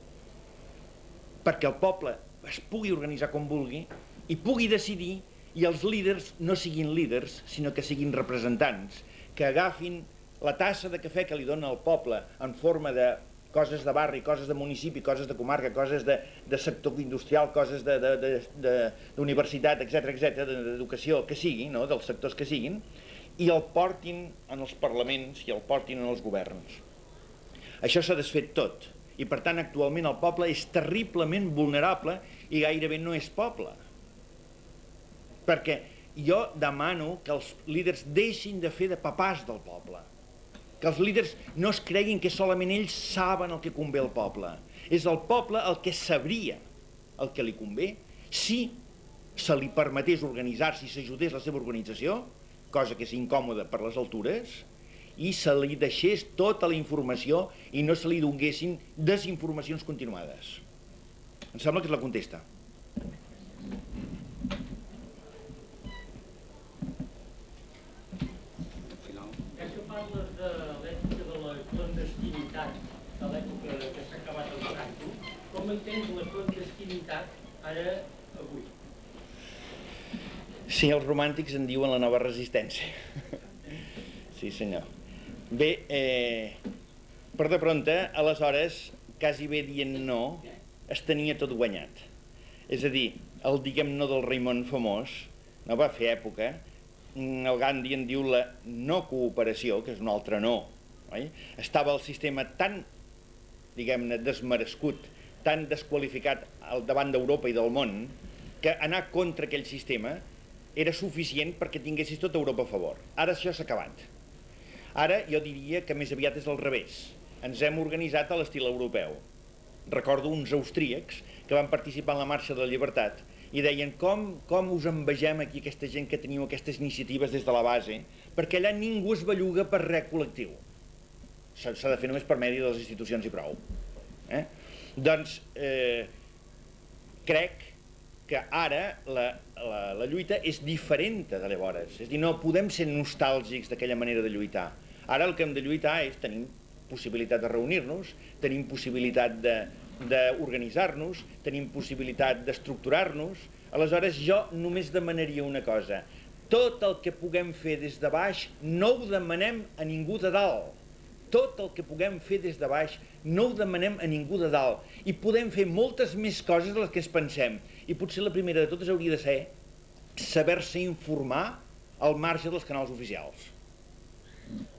perquè el poble es pugui organitzar com vulgui i pugui decidir, i els líders no siguin líders, sinó que siguin representants, que agafin la tassa de cafè que li dona el poble en forma de coses de barri, coses de municipi, coses de comarca, coses de sector industrial, coses d'universitat, etc, d'educació, que sigui, no? Dels sectors que siguin, i el portin en els parlaments i el portin en els governs. Això s'ha desfet tot, i per tant actualment el poble és terriblement vulnerable i gairebé no és poble. Perquè jo demano que els líders deixin de fer de papàs del poble, que els líders no es creguin que solament ells saben el que convé al poble. És el poble el que sabria el que li convé si se li permetés organitzar-se i s'ajudés la seva organització, cosa que és incòmoda per les altures, i se li deixés tota la informació i no se li donguessin desinformacions continuades. Em sembla que és la contesta. Parles de l'època de la clandestinitat, de l'època que s'ha acabat el Franco. Com entens la clandestinitat ara, avui? Sí, els romàntics en diuen la nova resistència. Sí, senyor. Bé, per de prompte, aleshores, quasi bé dient no, es tenia tot guanyat. És a dir, el diguem no del Raimon famós no va fer època. El Gandhi en diu la no cooperació, que és un altre no, oi? Estava el sistema tan, diguem-ne, desmerescut, tan desqualificat al davant d'Europa i del món, que anar contra aquell sistema era suficient perquè tinguessis tota Europa a favor. Ara això s'ha acabat. Ara jo diria que més aviat és al revés. Ens hem organitzat a l'estil europeu. Recordo uns austríacs que van participar en la Marxa de la Llibertat i deien com us envegem aquí aquesta gent que teniu aquestes iniciatives des de la base, perquè allà ningú es belluga per res col·lectiu. S'ha de fer només per medi de les institucions i prou. Doncs crec que ara la lluita és diferent de llavors. És a dir, no podem ser nostàlgics d'aquella manera de lluitar. Ara el que hem de lluitar és tenim possibilitat de reunir-nos, tenim possibilitat d'organitzar-nos, tenim possibilitat d'estructurar-nos. Aleshores jo només demanaria una cosa: tot el que puguem fer des de baix no ho demanem a ningú de dalt. Tot el que puguem fer des de baix no ho demanem a ningú de dalt, i podem fer moltes més coses de les que ens pensem, i potser la primera de totes hauria de ser saber-se informar al marge dels canals oficials,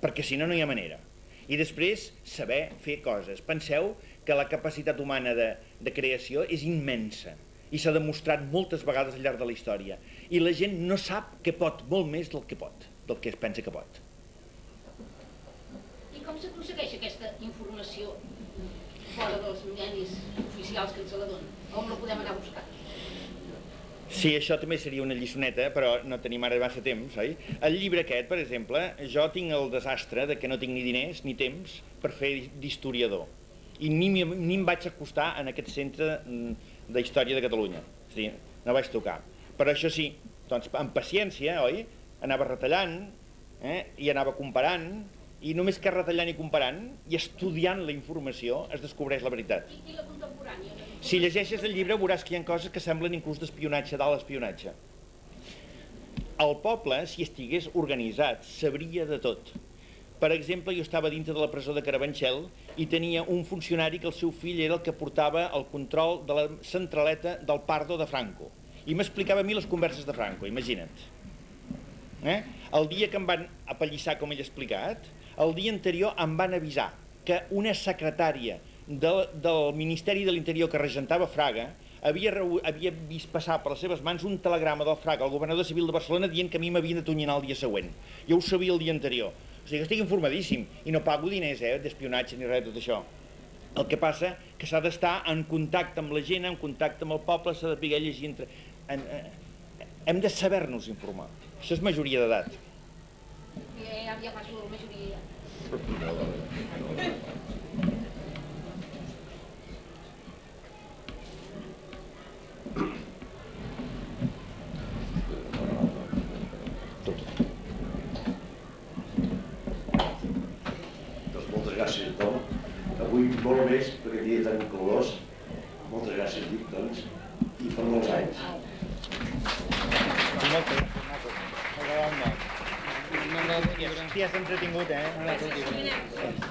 perquè si no, no hi ha manera. I després saber fer coses. Penseu que la capacitat humana de creació és immensa i s'ha demostrat moltes vegades al llarg de la història, i la gent no sap que pot molt més del que pot, del que es pensa que pot. I com s'aconsegueix aquesta informació fora dels mitjans oficials que ens la donen? On la podem anar a buscar? Sí, això també seria una lliçoneta, però no tenim ara massa temps, oi? El llibre aquest, per exemple, jo tinc el desastre de que no tinc ni diners ni temps per fer d'historiador, i ni em vaig acostar en aquest centre d'història de Catalunya, és a dir, no vaig tocar. Però això sí, doncs amb paciència, oi? Anava retallant, i anava comparant, i només que retallant i comparant i estudiant la informació es descobreix la veritat. I la contemporània? Si llegeixes el llibre veuràs que hi ha coses que semblen inclús d'espionatge, dalt espionatge. El poble, si estigués organitzat, sabria de tot. Per exemple, jo estava dintre de la presó de Carabanchel i tenia un funcionari que el seu fill era el que portava el control de la centraleta del Pardo de Franco, i m'explicava a mi les converses de Franco, imagina't. El dia que em van apallissar, com ell ha explicat, el dia anterior em van avisar que una secretària del Ministeri de l'Interior que regentava Fraga havia vist passar per les seves mans un telegrama del Fraga al governador civil de Barcelona dient que a mi m'havien d'atonyinar el dia següent. Jo ho sabia el dia anterior. O sigui que estic informadíssim i no pago diners d'espionatge ni res de tot això. El que passa que s'ha d'estar en contacte amb la gent, en contacte amb el poble, s'ha de poder llegir hem de saber-nos informar. Això és majoria d'edat. Ja passo la majoria. Doncs moltes gràcies, Tom. Avui molt més, perquè dia tan calorós. Moltes gràcies, dic, doncs, i per molts anys. M'ha agradat molt. Hòstia, s'ha entretingut, eh?